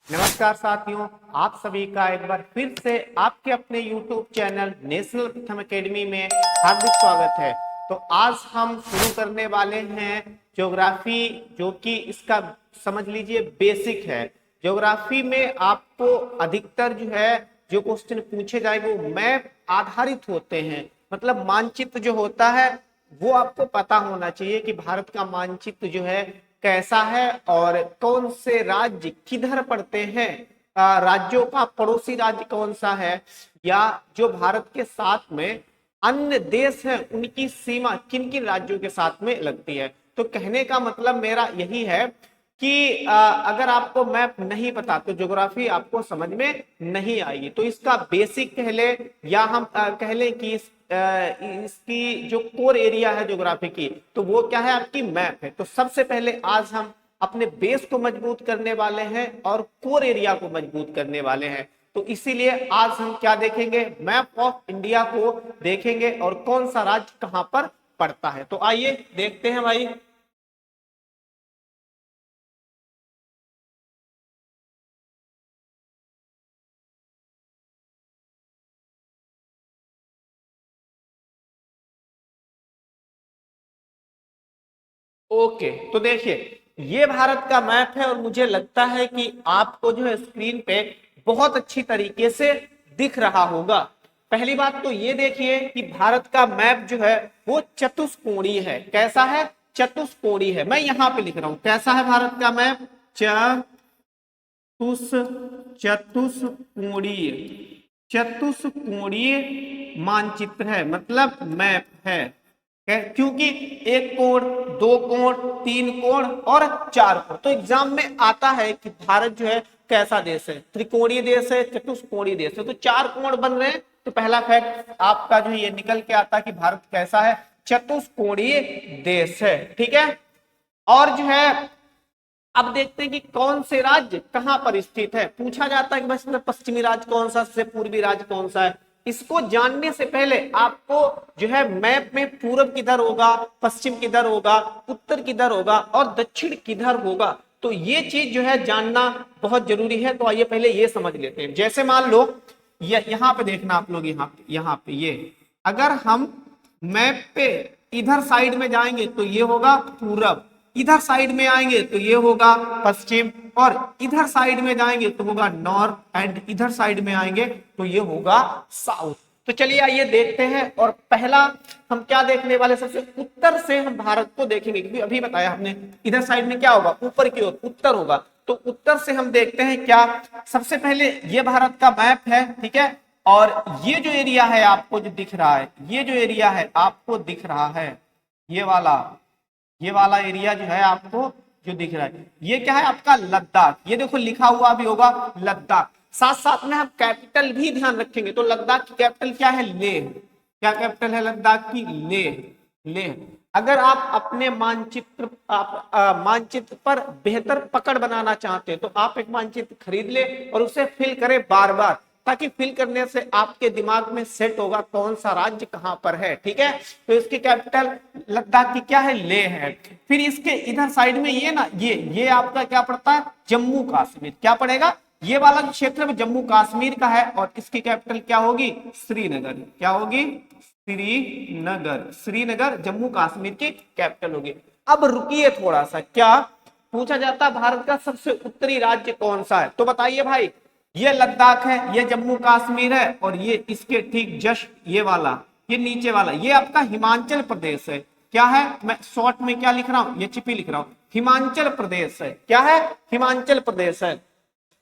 नमस्कार साथियों, आप सभी का एक बार फिर से आपके अपने YouTube चैनल नेशनल प्रथम एकेडमी में हार्दिक स्वागत है। तो आज हम शुरू करने वाले हैं ज्योग्राफी, जो कि इसका समझ लीजिए बेसिक है। ज्योग्राफी में आपको अधिकतर जो क्वेश्चन पूछे जाएंगे वो मैप आधारित होते हैं। मतलब मानचित्र जो होता है वो आपको पता होना चाहिए कि भारत का मानचित्र कैसा है और कौन से राज्य किधर पड़ते हैं, राज्यों का पड़ोसी राज्य कौन सा है, या जो भारत के साथ में अन्य देश हैं उनकी सीमा किन किन राज्यों के साथ में लगती है। तो कहने का मतलब मेरा यही है कि अगर आपको मैप नहीं पता तो ज्योग्राफी आपको समझ में नहीं आएगी। तो इसका बेसिक कह ले या हम कह लें कि इसकी जो कोर एरिया है ज्योग्राफी की, तो वो क्या है, आपकी मैप है। तो सबसे पहले आज हम अपने बेस को मजबूत करने वाले हैं और कोर एरिया को मजबूत करने वाले हैं। तो इसीलिए आज हम क्या देखेंगे, मैप ऑफ इंडिया को देखेंगे और कौन सा राज्य कहां पर पड़ता है। तो आइए देखते हैं भाई। ओके, तो देखिए ये भारत का मैप है और मुझे लगता है कि आपको स्क्रीन पे बहुत अच्छी तरीके से दिख रहा होगा। पहली बात तो ये देखिए कि भारत का मैप वो चतुष्कोणीय है। कैसा है? चतुष्कोणीय है। मैं यहाँ पे लिख रहा हूं कैसा है भारत का मैप, चतुष्कोणीय। चतुष्कोणीय मानचित्र है, मतलब मैप है। क्योंकि एक कोण, दो कोण, तीन कोण और चार कोण। तो एग्जाम में आता है कि भारत कैसा देश है, त्रिकोणीय देश है, चतुष्कोणीय देश है। तो चार कोण बन रहे हैं, तो पहला फैक्ट आपका ये निकल के आता है कि भारत कैसा है, चतुष्कोणीय देश है। ठीक है। और अब देखते हैं कि कौन से राज्य कहां पर स्थित है। पूछा जाता है कि बस पश्चिमी राज्य कौन सा, सबसे पूर्वी राज्य कौन सा है। इसको जानने से पहले आपको मैप में पूरब किधर होगा, पश्चिम किधर होगा, उत्तर किधर होगा और दक्षिण किधर होगा। तो ये चीज जानना बहुत जरूरी है। तो आइए पहले ये समझ लेते हैं। जैसे मान लो यहाँ पे देखना आप लोग, यहाँ पे ये अगर हम मैप पे इधर साइड में जाएंगे तो ये होगा पूरब, इधर साइड में आएंगे तो ये होगा पश्चिम, और इधर साइड में जाएंगे तो होगा नॉर्थ, एंड इधर साइड में आएंगे तो ये होगा साउथ। तो चलिए आइए देखते हैं। और पहला हम क्या देखने वाले, सबसे उत्तर से हम भारत को देखेंगे, क्योंकि अभी बताया हमने इधर साइड में क्या होगा, ऊपर की ओर उत्तर होगा। तो उत्तर से हम देखते हैं क्या, सबसे पहले ये भारत का मैप है। ठीक है। और ये जो एरिया है आपको जो दिख रहा है, ये जो एरिया है आपको दिख रहा है, ये वाला एरिया आपको जो दिख रहा है, ये क्या है आपका लद्दाख। ये देखो लिखा हुआ भी होगा लद्दाख। साथ साथ में हम कैपिटल भी ध्यान रखेंगे। तो लद्दाख की कैपिटल क्या है, लेह। क्या कैपिटल है लद्दाख की, लेह। लेह। अगर आप अपने मानचित्र पर बेहतर पकड़ बनाना चाहते हैं तो आप एक मानचित्र खरीद ले और उसे फिल करें बार बार, ताकि फिल करने से आपके दिमाग में सेट होगा कौन सा राज्य कहां पर है। ठीक है। तो इसकी कैपिटल लद्दाख की क्या है, लेह है। फिर इसके इधर साइड में ये आपका क्या पड़ता है, जम्मू कश्मीर। क्या पड़ेगा, ये वाला क्षेत्र में जम्मू कश्मीर का है और इसकी कैपिटल क्या होगी, श्रीनगर। क्या होगी, श्रीनगर। श्रीनगर जम्मू कश्मीर की कैपिटल होगी। अब रुकिए थोड़ा सा, क्या पूछा जाता है भारत का सबसे उत्तरी राज्य कौन सा है। तो बताइए भाई, ये लद्दाख है, ये जम्मू कश्मीर है, और ये इसके ठीक जस्ट ये वाला, ये नीचे वाला, ये आपका हिमाचल प्रदेश है। क्या है, मैं शॉर्ट में क्या लिख रहा हूं, ये चिपी लिख रहा हूं, हिमाचल प्रदेश है। क्या है, हिमाचल प्रदेश है।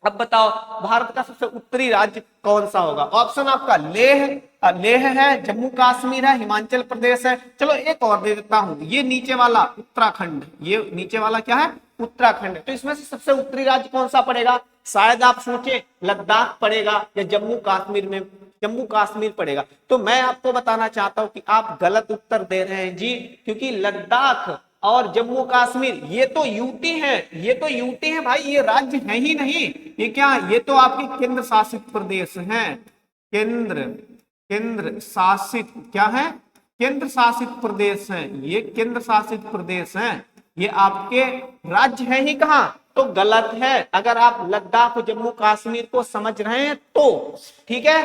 अब बताओ भारत का सबसे उत्तरी राज्य कौन सा होगा। ऑप्शन आपका लेह है, जम्मू कश्मीर है, हिमाचल प्रदेश है। चलो एक और दे देता हूं, ये नीचे वाला उत्तराखंड, ये नीचे वाला क्या है, उत्तराखंड है। तो इसमें से सबसे उत्तरी राज्य कौन सा पड़ेगा, शायद आप सोचे लद्दाख पड़ेगा या जम्मू कश्मीर में जम्मू कश्मीर पड़ेगा। तो मैं आपको बताना चाहता हूं कि आप गलत उत्तर दे रहे हैं जी, क्योंकि लद्दाख और जम्मू कश्मीर ये तो यूटी है, ये तो यूटी है भाई, ये राज्य है ही नहीं। ये क्या, ये तो आपके केंद्र शासित प्रदेश हैं। केंद्र शासित क्या है, केंद्र शासित प्रदेश हैं, ये केंद्र शासित प्रदेश हैं। ये आपके राज्य है ही कहाँ, तो गलत है। अगर आप लद्दाख जम्मू कश्मीर को समझ रहे हैं तो ठीक है।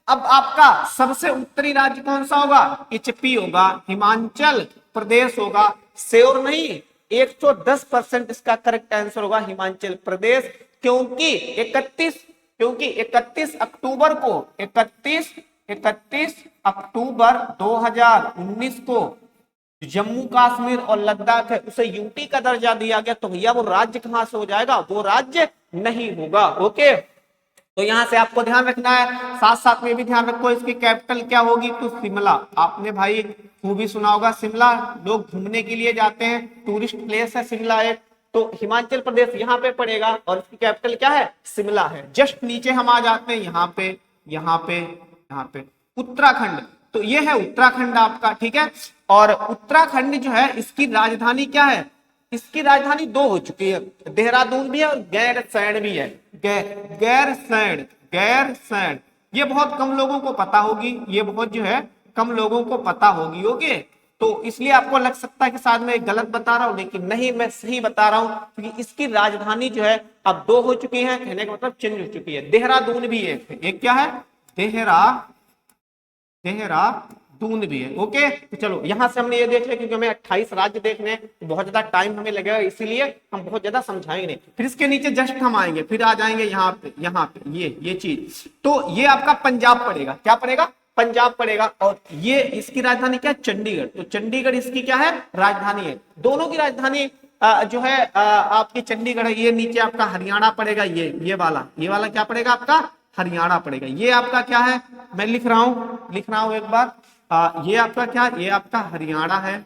अब आपका सबसे उत्तरी राज्य कौन सा होगा, एचपी होगा, हिमाचल प्रदेश होगा, श्योर नहीं 110% इसका करेक्ट आंसर होगा हिमाचल प्रदेश। क्योंकि 31 अक्टूबर को 31 अक्टूबर 2019 को जम्मू कश्मीर और लद्दाख है उसे यूटी का दर्जा दिया गया, तो भैया वो राज्य कहां से हो जाएगा, वो राज्य नहीं होगा। ओके, तो यहां से आपको ध्यान रखना है। साथ साथ में भी ध्यान रखो इसकी कैपिटल क्या होगी, तो शिमला। आपने भाई खूबी सुना होगा शिमला, लोग घूमने के लिए जाते हैं, टूरिस्ट प्लेस है शिमला एक। तो हिमाचल प्रदेश यहाँ पे पड़ेगा और इसकी कैपिटल क्या है, शिमला है। जस्ट नीचे हम आ जाते हैं यहाँ पे, यहाँ पे, यहाँ पे उत्तराखंड। तो ये है उत्तराखंड आपका, ठीक है। और उत्तराखंड जो है इसकी राजधानी क्या है, इसकी राजधानी दो हो चुकी है, देहरादून भी है और गैरसैंण भी है। गैरसैंण ये बहुत कम लोगों को पता होगी, ये बहुत जो है कम लोगों को पता होगी। ओके, तो इसलिए आपको लग सकता है कि शायद मैं गलत बता रहा हूं, लेकिन नहीं, मैं सही बता रहा हूं, क्योंकि इसकी राजधानी जो है अब दो हो चुकी है, कहने का मतलब चेंज हो चुकी है। देहरादून भी एक क्या है, देहरादून भी है। ओके, तो चलो यहां से हमने ये देख लिया, क्योंकि हमें 28 राज्य देखने हैं तो बहुत ज्यादा टाइम हमें लगेगा, इसीलिए हम बहुत ज्यादा समझाएंगे नहीं। फिर इसके नीचे जस्ट हम आएंगे, फिर आ जाएंगे यहाँ पे ये चीज। तो ये आपका पंजाब पड़ेगा, क्या पड़ेगा, पंजाब पड़ेगा। और ये इसकी राजधानी क्या है, चंडीगढ़। तो चंडीगढ़ इसकी क्या है, राजधानी है। दोनों की राजधानी जो है आपकी चंडीगढ़ है। ये नीचे आपका हरियाणा पड़ेगा, ये वाला क्या पड़ेगा आपका, हरियाणा पड़ेगा। ये आपका क्या है, मैं लिख रहा हूं एक बार, ये आपका क्या, ये आपका हरियाणा है,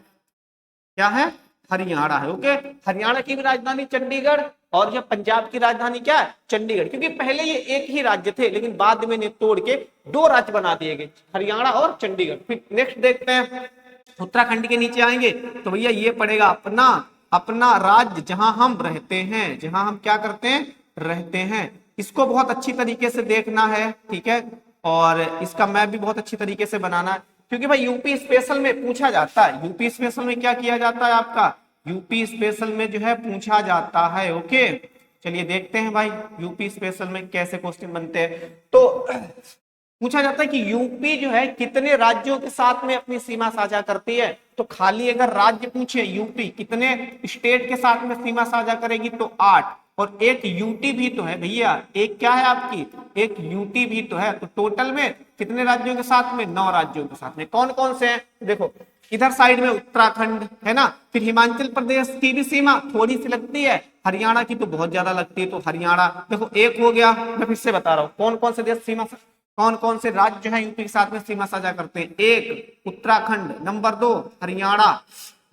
क्या है, हरियाणा है। ओके, हरियाणा की भी राजधानी चंडीगढ़ और जो पंजाब की राजधानी क्या है, चंडीगढ़। क्योंकि पहले ये एक ही राज्य थे, लेकिन बाद में इन्हें तोड़ के दो राज्य बना दिए गए, हरियाणा और चंडीगढ़। फिर नेक्स्ट देखते हैं, उत्तराखंड के नीचे आएंगे तो भैया ये पड़ेगा अपना राज्य, जहां हम रहते हैं, जहां हम क्या करते हैं, रहते हैं। इसको बहुत अच्छी तरीके से देखना है, ठीक है, और इसका मैप भी बहुत अच्छी तरीके से बनाना है, क्योंकि भाई यूपी स्पेशल में पूछा जाता है। यूपी स्पेशल में क्या किया जाता है आपका, यूपी स्पेशल में जो है पूछा जाता है। ओके, चलिए देखते हैं भाई यूपी स्पेशल में कैसे क्वेश्चन बनते हैं। तो पूछा जाता है कि यूपी जो है कितने राज्यों के साथ में अपनी सीमा साझा करती है। तो खाली अगर राज्य पूछे यूपी कितने स्टेट के साथ में सीमा साझा करेगी, तो 8। और एक यूटी भी तो है भैया, एक क्या है आपकी, एक यूटी भी तो है। तो टोटल में कितने राज्यों के साथ में, 9 राज्यों के साथ में। कौन कौन से हैं, देखो इधर साइड में उत्तराखंड है ना, फिर हिमाचल प्रदेश की भी सीमा थोड़ी सी लगती है, हरियाणा की तो बहुत ज्यादा लगती है। तो हरियाणा देखो एक हो गया। मैं फिर से बता रहा हूँ कौन कौन से देश सीमा, कौन कौन से राज्य जो है यूपी के साथ में सीमा साझा करते हैं। 1 Uttarakhand, number 2 Haryana,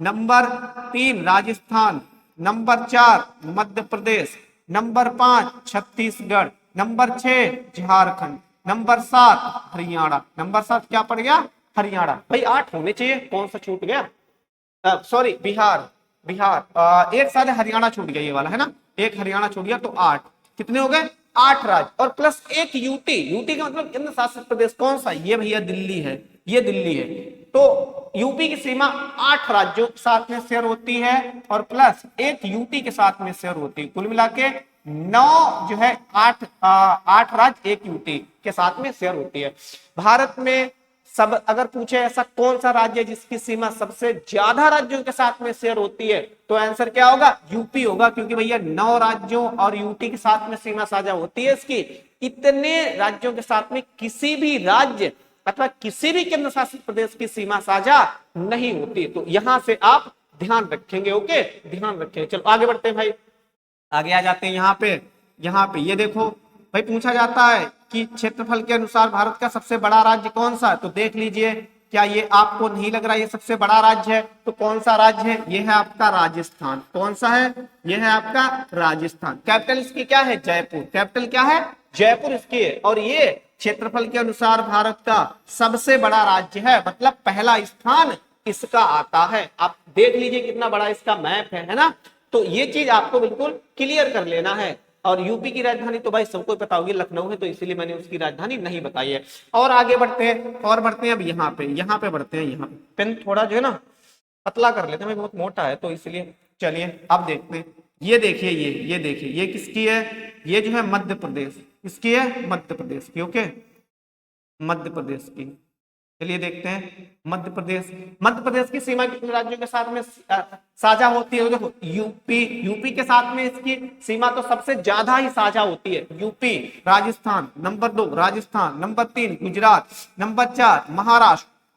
number 3 Rajasthan, number 4 Madhya Pradesh, number 5 Chhattisgarh, number 6 Jharkhand, number 7 Haryana. Number 7 क्या पड़ गया, हरियाणा। भाई 8 होने चाहिए, कौन सा छूट गया, सॉरी बिहार, एक साथ हरियाणा छूट गया, ये वाला है ना, एक हरियाणा छूट गया, तो 8 कितने हो गए, 8 राज्य और प्लस एक यूटी का मतलब केंद्र शासित प्रदेश कौन सा, ये भैया दिल्ली है, ये दिल्ली है। तो यूपी की सीमा 8 राज्यों के साथ में शेयर होती है और प्लस एक यूटी के साथ में शेयर होती है। कुल मिला के 9 जो है 8 राज्य एक यूटी के साथ में शेयर होती है। भारत में सब अगर पूछे ऐसा कौन सा राज्य है जिसकी सीमा सबसे ज्यादा राज्यों के साथ में शेयर होती है, तो आंसर क्या होगा, यूपी होगा। क्योंकि भैया 9 राज्यों और यूटी के साथ में सीमा साझा होती है इसकी। इतने राज्यों के साथ में किसी भी राज्य अथवा किसी भी केंद्र शासित प्रदेश की सीमा साझा नहीं होती। तो यहां से आप ध्यान रखेंगे। ओके, ध्यान रखेंगे। चलो आगे बढ़ते हैं भाई, आगे आ जाते हैं। यहाँ पे ये देखो भाई, पूछा जाता है कि क्षेत्रफल के अनुसार भारत का सबसे बड़ा राज्य कौन सा है। तो देख लीजिए, क्या ये आपको नहीं लग रहा ये सबसे बड़ा राज्य है, तो कौन सा राज्य है, ये है आपका राजस्थान। कौन सा है, ये है आपका राजस्थान। कैपिटल इसकी क्या है, जयपुर। कैपिटल क्या है, जयपुर इसकी है। और ये क्षेत्रफल के अनुसार भारत का सबसे बड़ा राज्य है, मतलब पहला स्थान इसका आता है। आप देख लीजिए कितना बड़ा इसका मैप है ना। तो ये चीज आपको बिल्कुल क्लियर कर लेना है। और यूपी की राजधानी तो भाई सबको पता होगी, लखनऊ है, तो इसीलिए मैंने उसकी राजधानी नहीं बताई है। और आगे बढ़ते हैं, अब यहाँ पे बढ़ते हैं। यहाँ पे पेन थोड़ा जो है ना पतला कर लेते हैं, बहुत मोटा है तो इसलिए चलिए अब देखते हैं, ये देखिए, ये देखिए, ये किसकी है, ये जो है मध्य प्रदेश, किसकी है, मध्य प्रदेश की। ओके, मध्य प्रदेश की। चलिए देखते हैं मध्य प्रदेश की सीमा कितने राज्यों के साथ में साझा होती है। देखो यूपी के साथ में इसकी सीमा तो सबसे ज्यादा ही साझा होती है। UP, Rajasthan number 2, Rajasthan number 3, Gujarat number 4,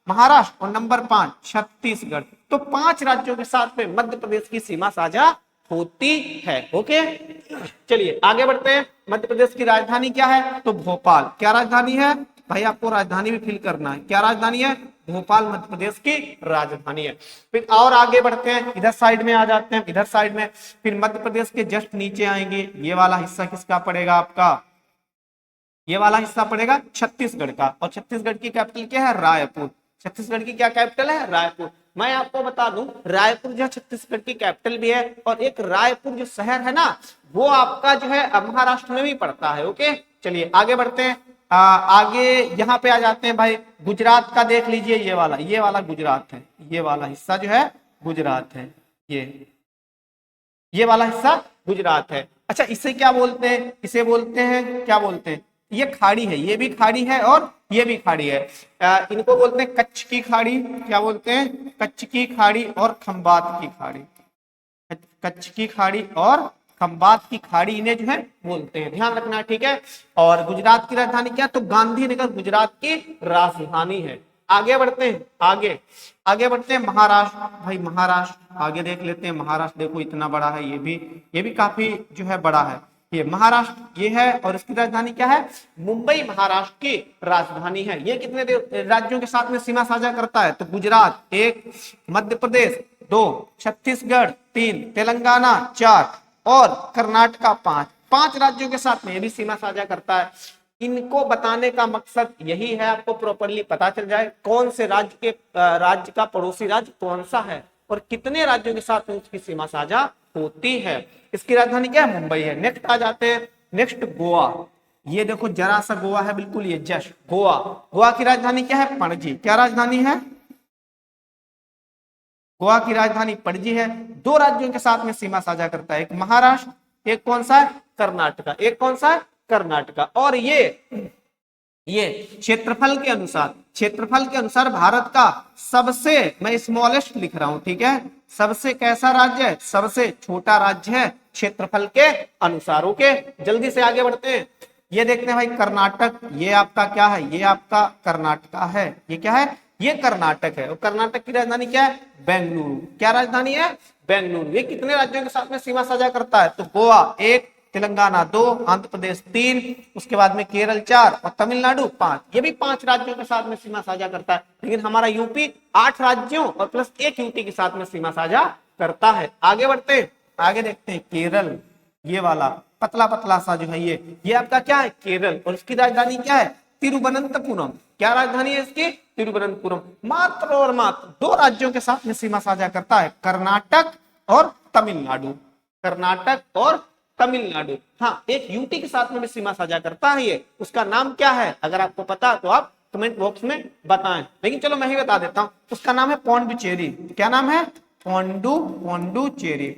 Maharashtra और नंबर 5 छत्तीसगढ़। तो 5 राज्यों के साथ में मध्य प्रदेश की सीमा साझा होती है। ओके, चलिए आगे बढ़ते हैं। मध्य प्रदेश की राजधानी क्या है, तो भोपाल। क्या राजधानी है भाई, आपको राजधानी भी फिल करना है। क्या राजधानी है, भोपाल मध्य प्रदेश की राजधानी है। फिर और आगे बढ़ते हैं, इधर साइड में आ जाते हैं, इधर साइड में फिर मध्य प्रदेश के जस्ट नीचे आएंगे, ये वाला हिस्सा किसका पड़ेगा आपका, ये वाला हिस्सा पड़ेगा छत्तीसगढ़ का। और छत्तीसगढ़ की कैपिटल क्या है, रायपुर। छत्तीसगढ़ की क्या कैपिटल है, रायपुर। मैं आपको बता दूं, रायपुर जो छत्तीसगढ़ की कैपिटल भी है, और एक रायपुर जो शहर है ना, वो आपका जो है महाराष्ट्र में भी पड़ता है। ओके, चलिए आगे बढ़ते हैं। आगे यहाँ पे आ जाते हैं भाई, गुजरात का देख लीजिए, ये वाला गुजरात है, ये वाला हिस्सा जो है गुजरात है, ये वाला हिस्सा गुजरात है। अच्छा, इसे क्या बोलते हैं, इसे बोलते हैं, क्या बोलते हैं, ये खाड़ी है, ये भी खाड़ी है और ये भी खाड़ी है। इनको बोलते हैं कच्छ की खाड़ी। क्या बोलते हैं, कच्छ की खाड़ी और खंबात की खाड़ी। कच्छ की खाड़ी और खंबात की खाड़ी इन्हें जो है बोलते हैं, ध्यान रखना, ठीक है। और गुजरात की राजधानी क्या, तो गांधीनगर गुजरात की राजधानी है। आगे बढ़ते हैं, आगे बढ़ते हैं महाराष्ट्र। भाई महाराष्ट्र आगे देख लेते हैं। महाराष्ट्र देखो इतना बड़ा है, ये भी काफी जो है बड़ा है। ये महाराष्ट्र ये है, और इसकी राजधानी क्या है, मुंबई महाराष्ट्र की राजधानी है। ये कितने राज्यों के साथ में सीमा साझा करता है, तो गुजरात 1, मध्य प्रदेश 2, छत्तीसगढ़ 3, तेलंगाना 4 और कर्नाटका 5 राज्यों के साथ में ये भी सीमा साझा करता है। इनको बताने का मकसद यही है, आपको प्रॉपरली पता चल जाए कौन से राज्य का पड़ोसी राज्य कौन सा है और कितने राज्यों के साथ में उसकी सीमा साझा होती है। इसकी राजधानी क्या है, मुंबई है। नेक्स्ट आ जाते हैं, नेक्स्ट गोवा। ये देखो जरा सा गोवा है, बिल्कुल ये जस्ट गोवा की राजधानी क्या है, पणजी। क्या राजधानी है, गोवा की राजधानी पणजी है। 2 राज्यों के साथ में सीमा साझा करता है, एक महाराष्ट्र, एक कौन सा है, कर्नाटका। एक कौन सा है, कर्नाटका। और ये क्षेत्रफल के अनुसार भारत का सबसे, मैं स्मॉलेस्ट लिख रहा हूं, ठीक है, सबसे कैसा राज्य है, सबसे छोटा राज्य है क्षेत्रफल के अनुसार। ओके, जल्दी से आगे बढ़ते हैं। ये देखते हैं भाई कर्नाटक, ये आपका क्या है, ये आपका कर्नाटका है। ये क्या है, ये कर्नाटक है। और कर्नाटक की राजधानी क्या है, बेंगलुरु। क्या राजधानी है, बेंगलुरु। ये कितने राज्यों के साथ में सीमा साझा करता है, तो गोवा 1, तेलंगाना 2, आंध्र प्रदेश 3, उसके बाद में केरल 4 और तमिलनाडु 5। ये भी 5 राज्यों के साथ में सीमा साझा करता है। लेकिन हमारा यूपी 8 राज्यों और प्लस 1 यूटी के साथ में सीमा साझा करता है। आगे बढ़ते हैं, आगे देखते हैं केरल। ये वाला पतला पतला सा जो है, ये आपका क्या है, केरल। और इसकी राजधानी क्या है, तिरुवनंतपुरम। क्या राजधानी है इसकी, तिरुवनंतपुरम। मात्र और मात्र 2 राज्यों के साथ में सीमा साझा करता है, कर्नाटक और तमिलनाडु। कर्नाटक और तमिलनाडु। हाँ, एक यूटी के साथ में भी सीमा साझा करता है ये, उसका नाम क्या है, अगर आपको पता तो आप कमेंट बॉक्स में बताएं। लेकिन चलो मैं ही बता देता हूं, उसका नाम है पौंडुचेरी। क्या नाम है, पौंडुचेरी।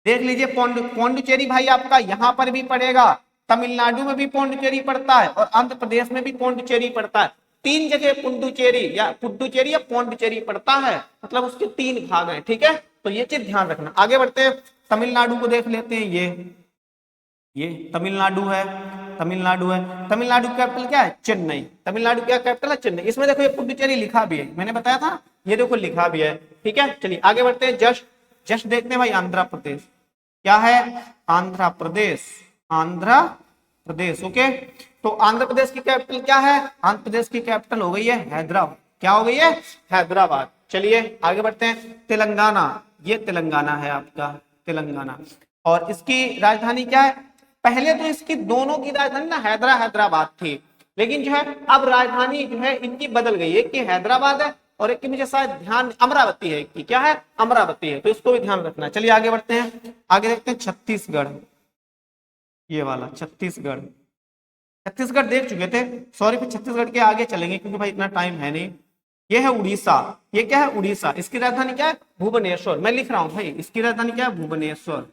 देख लीजिए, पौंडुचेरी भाई आपका यहाँ पर भी पड़ेगा, तमिलनाडु में भी पौंडुचेरी पड़ता है और आंध्र प्रदेश में भी पौंडुचेरी पड़ता है। 3 जगह पुडुचेरी या पौंडुचेरी पड़ता है, मतलब उसके 3 भाग हैं, ठीक है। तो ये चीज ध्यान रखना। आगे बढ़ते हैं, तमिलनाडु को देख लेते हैं। ये तमिलनाडु है, तमिलनाडु की कैपिटल क्या है, चेन्नई। तमिलनाडु क्या कैपिटल है, चेन्नई। इसमें देखो ये पुडुचेरी लिखा भी है, मैंने बताया था, ये देखो लिखा भी है, ठीक है। चलिए आगे बढ़ते हैं, जस्ट देखते हैं भाई, आंध्र प्रदेश। क्या है, आंध्र प्रदेश। ओके, तो आंध्र प्रदेश की कैपिटल क्या है, आंध्र प्रदेश की कैपिटल हो गई है हैदराबाद। क्या हो गई है, हैदराबाद। चलिए आगे बढ़ते हैं, तेलंगाना। ये तेलंगाना है आपका, तेलंगाना। और इसकी राजधानी क्या है, पहले तो इसकी दोनों की राजधानी ना हैदराबाद थी, लेकिन जो है अब राजधानी जो है इनकी बदल गई है, एक की हैदराबाद है और एक की मुझे शायद ध्यान अमरावती है, कि क्या है, अमरावती है। तो इसको भी ध्यान रखना। चलिए आगे बढ़ते हैं, आगे देखते हैं छत्तीसगढ़। ये वाला छत्तीसगढ़ देख चुके थे, सॉरी, फिर छत्तीसगढ़ के आगे चलेंगे क्योंकि भाई इतना टाइम है नहीं। ये है उड़ीसा, ये क्या है उड़ीसा, इसकी राजधानी क्या है भुवनेश्वर। मैं लिख रहा हूं भाई, इसकी राजधानी क्या है भुवनेश्वर,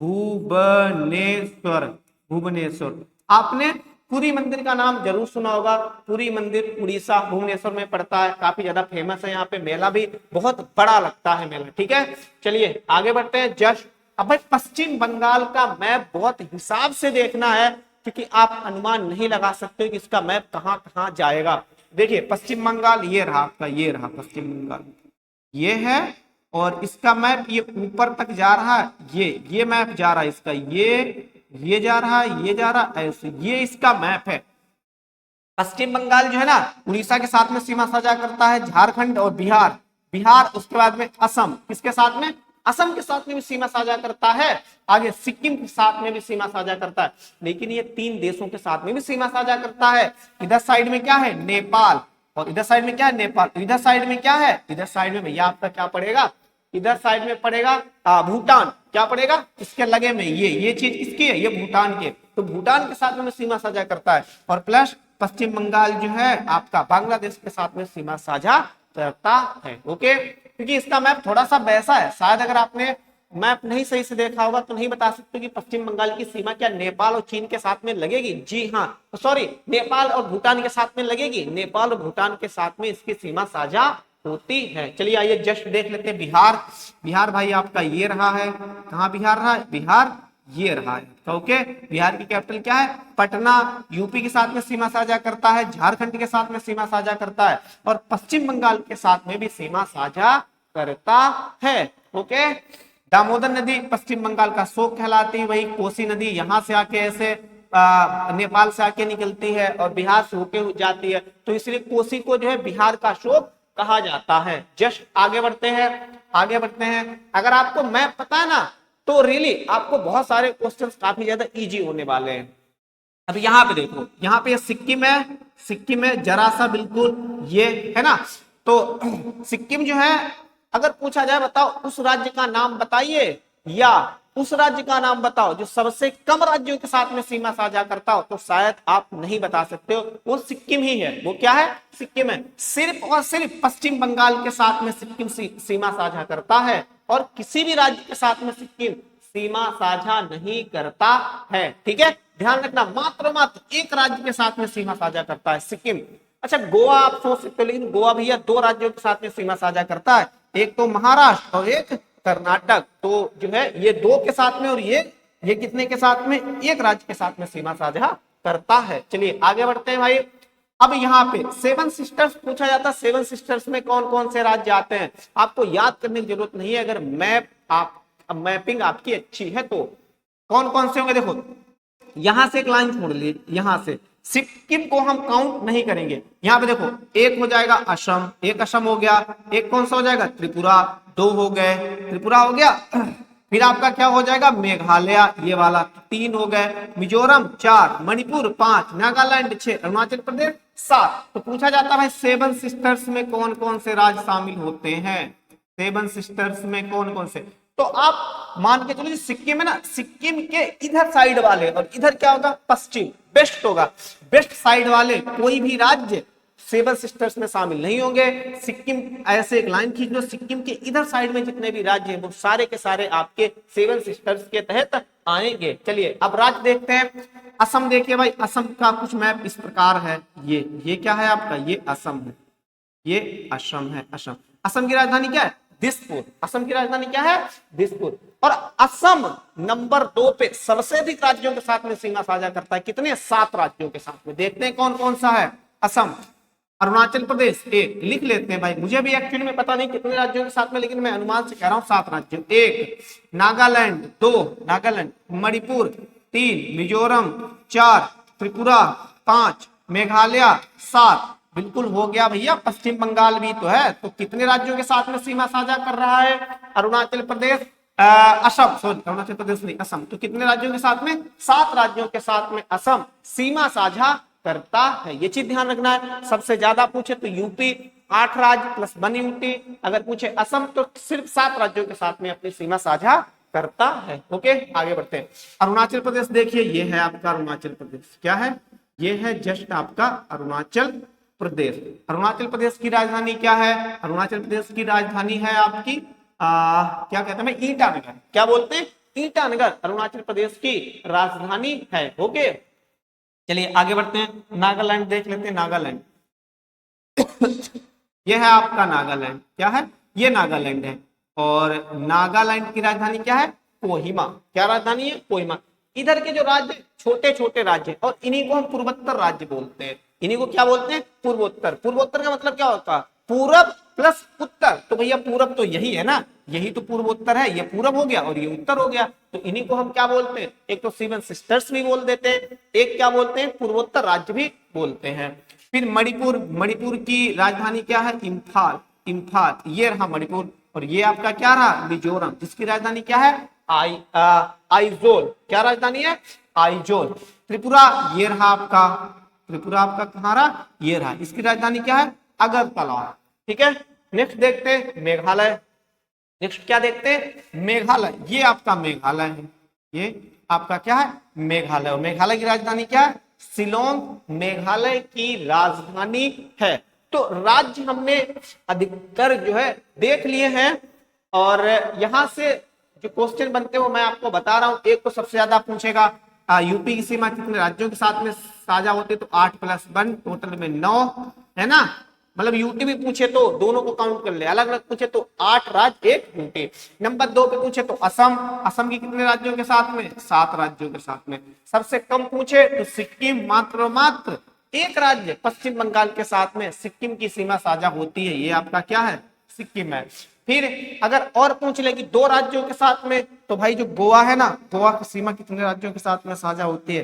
भुवनेश्वर, भुवनेश्वर। आपने पुरी मंदिर का नाम जरूर सुना होगा, पुरी मंदिर उड़ीसा भुवनेश्वर में पड़ता है, काफी ज्यादा फेमस है, यहाँ पे मेला भी बहुत बड़ा लगता है मेला। ठीक है, चलिए आगे बढ़ते हैं। जस्ट अब भाई पश्चिम बंगाल का मैप बहुत हिसाब से देखना है, क्योंकि आप अनुमान नहीं लगा सकते कि इसका मैप कहाँ कहाँ जाएगा। देखिए पश्चिम बंगाल ये रहा आपका, ये रहा पश्चिम बंगाल, ये है, और इसका मैप ये ऊपर तक जा रहा है, ये मैप जा रहा है इसका, ये जा रहा है, ये जा रहा है, ऐसे ये इसका मैप है। पश्चिम बंगाल जो है ना उड़ीसा के साथ में सीमा साझा करता है, झारखंड और बिहार, बिहार उसके बाद में असम, किसके साथ में असम के साथ में भी सीमा साझा करता है, आगे सिक्किम के साथ में भी सीमा साझा करता है, लेकिन ये 3 देशों के साथ में भी सीमा साझा करता है। इधर साइड में क्या है नेपाल, और इधर साइड में क्या है नेपाल, इधर साइड में क्या है, इधर साइड में भैया आपका क्या पड़ेगा, इधर साइड में पड़ेगा भूटान, क्या पड़ेगा इसके लगे में, ये चीज किसकी है, ये भूटान के, तो भूटान के साथ में सीमा साझा करता है। और प्लस पश्चिम बंगाल जो है आपका बांग्लादेश के साथ में सीमा साझा करता है। ओके, क्योंकि इसका मैप थोड़ा सा वैसा है, शायद अगर आपने मैप नहीं सही से देखा होगा तो नहीं बता सकते कि पश्चिम बंगाल की सीमा क्या नेपाल और चीन के साथ में लगेगी। जी हाँ, सॉरी, नेपाल और भूटान के साथ में लगेगी, नेपाल और भूटान के साथ में इसकी सीमा साझा होती है। चलिए आइए जस्ट देख लेते हैं बिहार, बिहार भाई आपका ये रहा है, कहाँ बिहार रहा है, बिहार ये रहा है। तो ओके, बिहार की कैपिटल क्या है पटना, यूपी के साथ में सीमा साझा करता है, झारखंड के साथ में सीमा साझा करता है, और पश्चिम बंगाल के साथ में भी सीमा साझा करता है। ओके, दामोदर नदी पश्चिम बंगाल का शोक कहलाती है, वही कोसी नदी यहाँ से आके ऐसे नेपाल से आके निकलती है और बिहार से होके जाती है, तो इसलिए कोसी को जो है बिहार का शोक कहा जाता है। जस्ट आगे बढ़ते हैं, आगे बढ़ते हैं। अगर आपको मैप पता है ना तो रियली आपको बहुत सारे क्वेश्चंस काफी ज्यादा इजी होने वाले हैं। अब यहाँ पे देखो, यहाँ पे सिक्किम है, सिक्किम है जरा सा बिल्कुल ये है ना, तो सिक्किम जो है अगर पूछा जाए बताओ उस राज्य का नाम बताइए, या उस राज्य का नाम बताओ जो सबसे कम राज्यों के साथ में सीमा साझा करता हो, तो शायद आप नहीं बता सकते हो, वो सिक्किम ही है। वो क्या है, सिक्किम है। सिर्फ और सिर्फ पश्चिम बंगाल के साथ में सिक्किम सीमा साझा करता है, और किसी भी राज्य के साथ में सिक्किम सीमा साझा नहीं करता है। ठीक है, ध्यान रखना, मात्र एक राज्य के साथ में सीमा साझा करता है सिक्किम। अच्छा, गोवा आप सोच सकते हो, लेकिन गोवा भैया 2 राज्यों के साथ में सीमा साझा करता है, एक तो महाराष्ट्र और एक कर्नाटक, तो जो है ये 2 के साथ में, और ये कितने के साथ में, एक राज्य के साथ में सीमा साझा करता है। चलिए आगे बढ़ते हैं भाई। अब यहाँ पे 7 सिस्टर्स पूछा जाता है, 7 सिस्टर्स में कौन कौन से राज्य आते हैं, आपको याद करने की जरूरत नहीं है, अगर मैपिंग आपकी अच्छी है तो। कौन कौन से होंगे, देखो यहां से एक लाइन छोड़ ली, यहां से सिक्किम को हम काउंट नहीं करेंगे। यहाँ पे देखो, एक हो जाएगा असम, एक असम हो गया, एक कौन सा हो जाएगा त्रिपुरा, 2 हो गए, त्रिपुरा हो गया, फिर आपका क्या हो जाएगा मेघालय, ये वाला 3 हो गए, मिजोरम 4, मणिपुर 5, नागालैंड 6, अरुणाचल प्रदेश 7। तो पूछा जाता है 7 सिस्टर्स में कौन कौन से राज्य शामिल होते हैं, 7 सिस्टर्स में कौन कौन से, तो आप मान के चलो सिक्किम है ना, सिक्किम के इधर साइड वाले, और इधर क्या होगा पश्चिम, वेस्ट होगा, वेस्ट साइड वाले कोई भी राज्य 7 सिस्टर्स में शामिल नहीं होंगे। सिक्किम ऐसे एक लाइन खींच लो, सिक्किम के इधर साइड में जितने भी राज्य हैं वो सारे के सारे आपके 7 सिस्टर्स के तहत आएंगे। चलिए अब राज्य देखते हैं। असम देखिए भाई, असम का कुछ मैप इस प्रकार है, ये क्या है आपका, ये असम है, ये असम है, असम। असम की राजधानी क्या है दिसपुर, असम की राजधानी क्या है दिसपुर। और असम नंबर 2 पे सबसे अधिक राज्यों के साथ में सीमा साझा करता है, कितने 7 राज्यों के साथ में। देखते हैं कौन कौन सा है असम। अरुणाचल प्रदेश 1, लिख लेते हैं भाई, मुझे भी एक्चुअली में पता नहीं कितने राज्यों के साथ में, लेकिन मैं अनुमान से कह रहा हूं 7 राज्यों। 1 नागालैंड, 2 नागालैंड, मणिपुर 3, मिजोरम 4, त्रिपुरा 5, मेघालय 7, बिल्कुल हो गया भैया, पश्चिम बंगाल भी तो है। तो कितने राज्यों के साथ में सीमा साझा कर रहा है अरुणाचल प्रदेश, असम, सॉरी अरुणाचल प्रदेश नहीं असम, तो कितने राज्यों के साथ में 7 राज्यों के साथ में असम सीमा साझा करता है। ये चीज ध्यान रखना है, सबसे ज्यादा पूछे तो यूपी 8 राज्य प्लस 1 यूटी, अगर पूछे असम तो सिर्फ 7 राज्यों के साथ में अपनी सीमा साझा करता है। ओके आगे बढ़ते हैं। अरुणाचल प्रदेश देखिए, ये है आपका अरुणाचल प्रदेश, क्या है ये है जस्ट आपका अरुणाचल प्रदेश। अरुणाचल प्रदेश की राजधानी क्या है? अरुणाचल प्रदेश की राजधानी है आपकी क्या कहते हैं, ईटानगर। क्या बोलते हैं? ईटानगर अरुणाचल प्रदेश की राजधानी है। ओके, चलिए आगे बढ़ते हैं। नागालैंड देख लेते हैं। नागालैंड यह है आपका नागालैंड। क्या है? ये नागालैंड है। और नागालैंड की राजधानी क्या है? कोहिमा। क्या राजधानी है? कोहिमा। इधर के जो राज्य छोटे छोटे राज्य और इन्हीं को हम पूर्वोत्तर राज्य बोलते हैं। इन्हीं को क्या बोलते हैं? पूर्वोत्तर। पूर्वोत्तर का मतलब क्या होता है? पूरब प्लस उत्तर। तो भैया पूरब तो यही है ना, यही तो पूर्वोत्तर है। ये पूरब हो गया और ये उत्तर हो गया। तो इन्हीं को हम क्या बोलते हैं? एक तो सेवन सिस्टर्स भी बोल देते हैं, एक क्या बोलते हैं? पूर्वोत्तर राज्य भी बोलते हैं। फिर मणिपुर। मणिपुर की राजधानी क्या है? इम्फाल। इम्फाल ये रहा मणिपुर। और ये आपका क्या रहा? मिजोरम, जिसकी राजधानी क्या है? आइजोल। क्या राजधानी है? आइजोल। त्रिपुरा ये रहा आपका। त्रिपुरा आपका कहाँ रहा? ये रहा। इसकी राजधानी क्या है? अगरतला। ठीक है, नेक्स्ट देखते हैं मेघालय। नेक्स्ट क्या देखते हैं? मेघालय। ये आपका मेघालय है। ये आपका क्या है? मेघालय। और मेघालय की राजधानी क्या है? शिलोंग मेघालय की राजधानी है। तो राज्य हमने अधिकतर जो है देख लिए हैं। और यहां से जो क्वेश्चन बनते हैं वो मैं आपको बता रहा हूं। एक तो सबसे ज्यादा पूछेगा यूपी की सीमा कितने राज्यों के साथ में साझा होती है? तो 8+1 टोटल में 9 है ना। मतलब यूटी भी पूछे तो दोनों को काउंट कर ले, अलग अलग पूछे तो 8 राज्य 1 यूटी। नंबर 2 पे पूछे तो असम। असम की कितने राज्यों के साथ में? 7 राज्यों के साथ में। सबसे कम पूछे तो सिक्किम, मात्र 1 राज्य पश्चिम बंगाल के साथ में सिक्किम की सीमा साझा होती है। ये आपका क्या है? सिक्किम है। फिर अगर और पूछ ले कि 2 राज्यों के साथ में, तो भाई जो गोवा है ना, गोवा की सीमा कितने राज्यों के साथ में साझा होती है?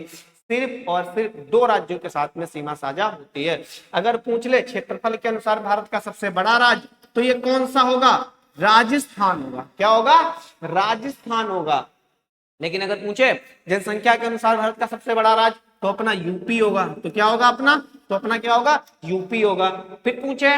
सिर्फ और सिर्फ 2 राज्यों के साथ में सीमा साझा होती है। अगर पूछ ले क्षेत्रफल के अनुसार भारत का सबसे बड़ा राज्य, तो ये कौन सा होगा? राजस्थान होगा। क्या होगा? राजस्थान होगा। लेकिन अगर पूछे जनसंख्या के अनुसार भारत का सबसे बड़ा राज्य, तो अपना यूपी होगा। तो क्या होगा अपना? तो अपना क्या होगा? यूपी होगा। फिर पूछे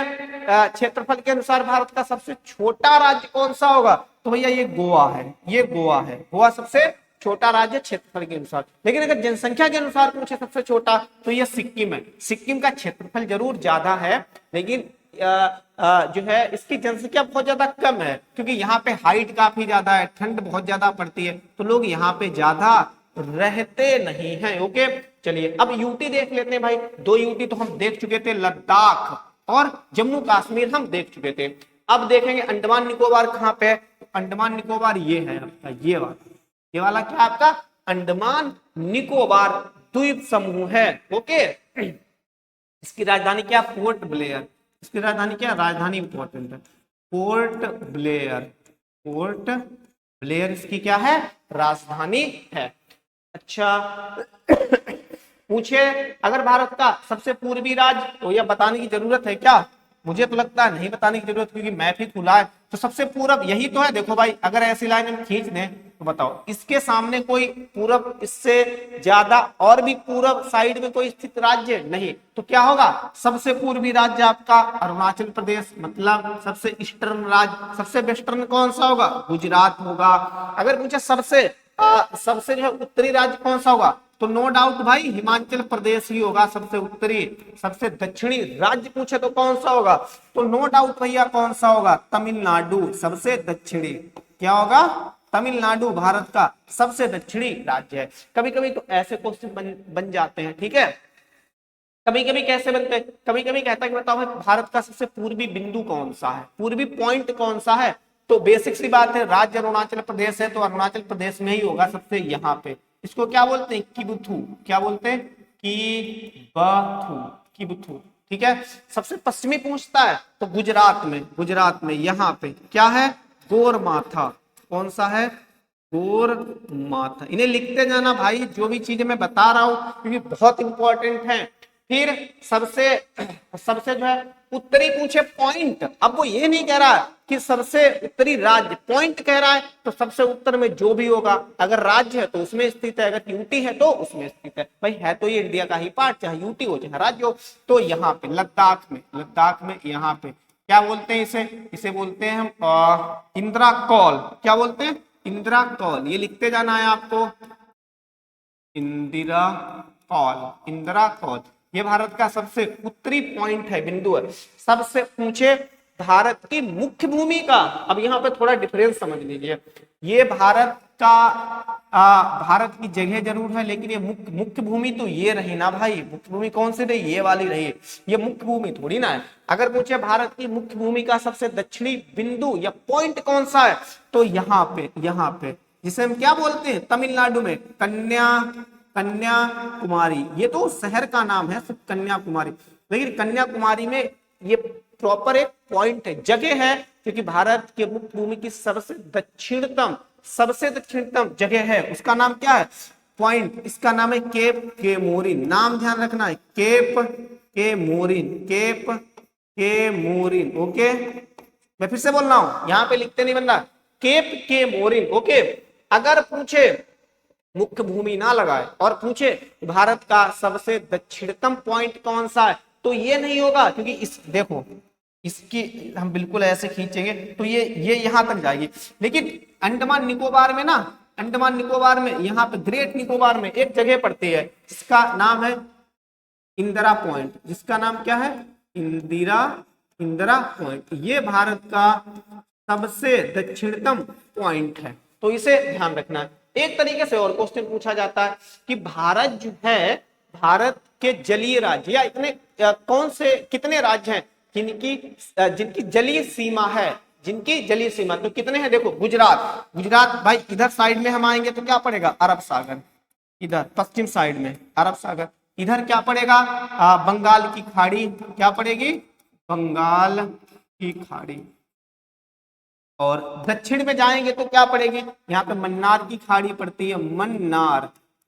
क्षेत्रफल के अनुसार भारत का सबसे छोटा राज्य कौन सा होगा, तो भैया ये गोवा है। ये गोवा है। गोवा सबसे छोटा राज्य क्षेत्रफल के अनुसार। लेकिन अगर जनसंख्या के अनुसार पूछे सबसे छोटा, तो ये सिक्किम है। सिक्किम का क्षेत्रफल जरूर ज्यादा है, लेकिन जो है इसकी जनसंख्या बहुत ज्यादा कम है, क्योंकि यहाँ पे हाइट काफी ज्यादा है, ठंड बहुत ज्यादा पड़ती है, तो लोग यहाँ पे ज्यादा रहते नहीं हैं। ओके, चलिए अब यूटी देख लेते हैं भाई। 2 यूटी तो हम देख चुके थे, लद्दाख और जम्मू कश्मीर हम देख चुके थे। अब देखेंगे अंडमान निकोबार कहाँ पे है। अंडमान निकोबार ये है आपका, ये वाला क्या आपका? अंडमान निकोबार द्वीप समूह है। ओके, इसकी राजधानी क्या? Port Blair. इसकी राजधानी क्या? राजधानी इंपॉर्टेंट है, पोर्ट ब्लेयर। पोर्ट ब्लेयर इसकी क्या है? राजधानी है। अच्छा पूछे अगर भारत का सबसे पूर्वी राज्य, तो यह बताने की जरूरत है क्या? मुझे तो लगता है नहीं बताने की जरूरत, क्योंकि मैप ही खुला है। तो सबसे पूरब यही तो है। देखो भाई, अगर ऐसी लाइन हम खींच दें तो बताओ, इसके सामने कोई पूरब, इससे ज्यादा और भी पूरब साइड में कोई स्थित राज्य नहीं, तो क्या होगा? सबसे पूर्वी राज्य आपका अरुणाचल प्रदेश। मतलब सबसे ईस्टर्न राज्य, सबसे वेस्टर्न कौन सा होगा? गुजरात होगा। अगर पूछे सबसे जो है उत्तरी राज्य कौन सा होगा, तो नो डाउट भाई हिमाचल प्रदेश ही होगा सबसे उत्तरी। सबसे दक्षिणी राज्य पूछे तो कौन सा होगा, तो नो डाउट भैया कौन सा होगा? तमिलनाडु सबसे दक्षिणी। क्या होगा? तमिलनाडु भारत का सबसे दक्षिणी राज्य है। कभी कभी तो ऐसे क्वेश्चन बन जाते हैं, ठीक है। कभी कभी कैसे बनते हैं? कभी कभी कहता है कि बताओ भारत का सबसे पूर्वी बिंदु कौन सा है, पूर्वी पॉइंट कौन सा है। तो बेसिक सी बात है, राज्य अरुणाचल प्रदेश है, तो अरुणाचल प्रदेश में ही होगा सबसे यहाँ पे। इसको क्या बोलते हैं? किबुथु। क्या बोलते हैं? किबथु। किबुथु, ठीक है। सबसे पश्चिमी पूछता है तो गुजरात में, गुजरात में यहाँ पे क्या है? गोरमाथा। कौन सा है? गोरमाथा। इन्हें लिखते जाना भाई, जो भी चीजें मैं बता रहा हूं, क्योंकि बहुत इंपॉर्टेंट है। फिर सबसे सबसे जो है उत्तरी पूछे पॉइंट। अब वो ये नहीं कह रहा कि सबसे उत्तरी राज्य, पॉइंट कह रहा है, तो सबसे उत्तर में जो भी होगा, अगर राज्य है तो उसमें स्थित है, अगर यूटी है तो उसमें स्थित है। भाई है तो ये इंडिया का ही पार्ट, चाहे यूटी हो चाहे राज्य हो। तो यहाँ पे लद्दाख में, लद्दाख में यहाँ पे क्या बोलते हैं इसे? इसे बोलते हैं हम इंदिरा कॉल। क्या बोलते हैं? इंदिरा कॉल। ये लिखते जाना है आपको, इंदिरा कॉल, इंदिरा कॉल। ये भारत का सबसे उत्तरी पॉइंट है, बिंदु है। सबसे पूछे भारत की मुख्य भूमि का, अब यहाँ पे थोड़ा डिफरेंस समझ लीजिए। ये भारत का भारत की जगह जरूर है, लेकिन ये मुख्य भूमि तो ये रही ना भाई। मुख्य भूमि कौन सी रही? ये वाली रही। ये मुख्य भूमि थोड़ी ना है। अगर पूछे भारत की मुख्य भूमि का सबसे दक्षिणी बिंदु या पॉइंट कौन सा है, तो यहाँ पे जिसे हम क्या बोलते हैं तमिलनाडु में, कन्याकुमारी। ये तो शहर का नाम है सिर्फ कन्याकुमारी, लेकिन कन्याकुमारी में ये प्रॉपर एक पॉइंट है, जगह है, क्योंकि भारत के मुख्य भूमि की सबसे दक्षिणतम जगह है। उसका नाम क्या है? पॉइंट। इसका नाम है केप केमोरिन। नाम ध्यान रखना है, केप केमोरिन। ओके, मैं फिर से बोल रहा हूं, यहां पे लिखते नहीं बंदा, केप केमोरिन। ओके, अगर पूछे मुख्य भूमि ना लगाए और पूछे भारत का सबसे दक्षिणतम पॉइंट कौन सा है, तो ये नहीं होगा, क्योंकि इस देखो इसकी हम बिल्कुल ऐसे खींचेंगे तो ये यहां तक जाएगी। लेकिन अंडमान निकोबार में ना, अंडमान निकोबार में यहाँ पे ग्रेट निकोबार में एक जगह पड़ती है जिसका नाम है इंदिरा पॉइंट। जिसका नाम क्या है? इंदिरा पॉइंट। ये भारत का सबसे दक्षिणतम पॉइंट है, तो इसे ध्यान रखना है। एक तरीके से और क्वेश्चन पूछा जाता है कि भारत जो है, भारत के जलीय राज्य या इतने कौन से कितने राज्य हैं जिनकी जलीय सीमा है, जिनकी जलीय सीमा तो कितने हैं? देखो, गुजरात भाई, इधर साइड में हम आएंगे तो क्या पड़ेगा? अरब सागर। इधर पश्चिम साइड में अरब सागर। इधर क्या पड़ेगा? बंगाल की खाड़ी। क्या पड़ेगी? बंगाल की खाड़ी। और दक्षिण में जाएंगे तो क्या पड़ेगी? यहाँ पे मन्नार की खाड़ी पड़ती है,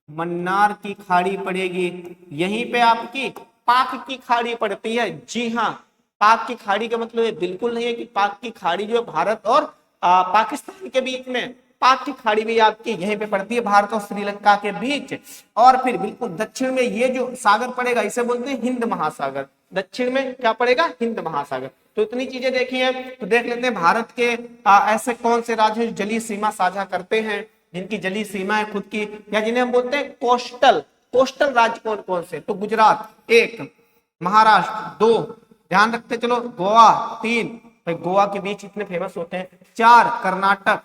मन्नार की खाड़ी पड़ेगी। यहीं पे आपकी पाक की खाड़ी पड़ती है। जी हाँ, पाक की खाड़ी का मतलब ये बिल्कुल नहीं है कि पाक की खाड़ी जो है भारत और पाकिस्तान के बीच में, पाक की खाड़ी भी आपकी यहीं पे पड़ती है, भारत और श्रीलंका के बीच। और फिर बिल्कुल दक्षिण में ये जो सागर पड़ेगा, इसे बोलते हैं हिंद महासागर। दक्षिण में क्या पड़ेगा? हिंद महासागर। तो इतनी चीजें देखी है, तो देख लेते हैं भारत के ऐसे कौन से राज्य जो जलीय सीमा साझा करते हैं, जिनकी जलीय सीमा है खुद की, या जिन्हें हम बोलते हैं कोस्टल राज्य कौन कौन से? तो गुजरात 1, महाराष्ट्र 2, ध्यान रखते चलो, गोवा 3, भाई गोवा के बीच इतने फेमस होते हैं, 4 कर्नाटक,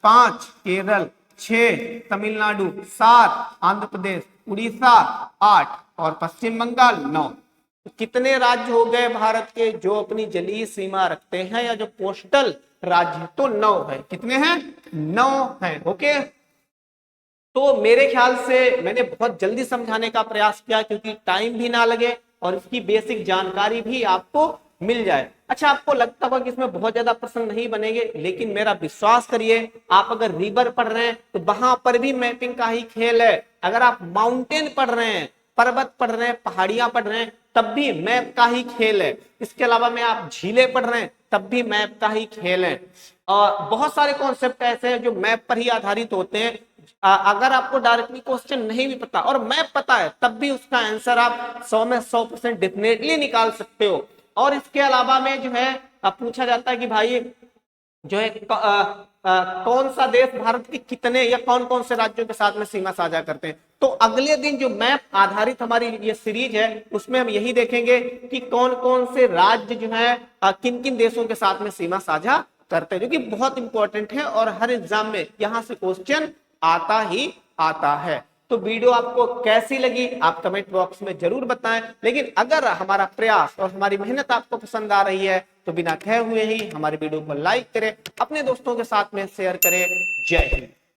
5 केरल, 6 तमिलनाडु, 7 आंध्र प्रदेश, उड़ीसा 8 और पश्चिम बंगाल 9। तो कितने राज्य हो गए भारत के जो अपनी जलीय सीमा रखते हैं या जो कोस्टल राज्य? तो 9 है। कितने हैं? 9 हैं। ओके, तो मेरे ख्याल से मैंने बहुत जल्दी समझाने का प्रयास किया, क्योंकि टाइम भी ना लगे और इसकी बेसिक जानकारी भी आपको मिल जाए। अच्छा, आपको लगता होगा कि इसमें बहुत ज्यादा प्रश्न नहीं बनेंगे, लेकिन मेरा विश्वास करिए, आप अगर रिवर पढ़ रहे हैं तो वहां पर भी मैपिंग का ही खेल है। अगर आप माउंटेन पढ़ रहे हैं, पर्वत पढ़ रहे हैं, पहाड़ियां पढ़ रहे हैं, तब भी मैप का ही खेल है। इसके अलावा में आप झीलें पढ़ रहे हैं, तब भी मैप का ही खेल है। और बहुत सारे कॉन्सेप्ट ऐसे हैं जो मैप पर ही आधारित होते हैं। अगर आपको डायरेक्टली क्वेश्चन नहीं भी पता और मैप पता है, तब भी उसका आंसर आप 100 में 100% डेफिनेटली निकाल सकते हो। और इसके अलावा में जो है पूछा जाता है कि भाई जो है कौन सा देश भारत के कितने या कौन कौन से राज्यों के साथ में सीमा साझा करते हैं। तो अगले दिन जो मैप आधारित हमारी ये सीरीज है, उसमें हम यही देखेंगे कि कौन कौन से राज्य जो है किन किन देशों के साथ में सीमा साझा करते हैं, जो कि बहुत इंपॉर्टेंट है और हर एग्जाम में यहां से क्वेश्चन आता ही आता है। तो वीडियो आपको कैसी लगी आप कमेंट बॉक्स में जरूर बताएं। लेकिन अगर हमारा प्रयास और हमारी मेहनत आपको पसंद आ रही है तो बिना कहे हुए ही हमारे वीडियो को लाइक करें, अपने दोस्तों के साथ में शेयर करें। जय हिंद।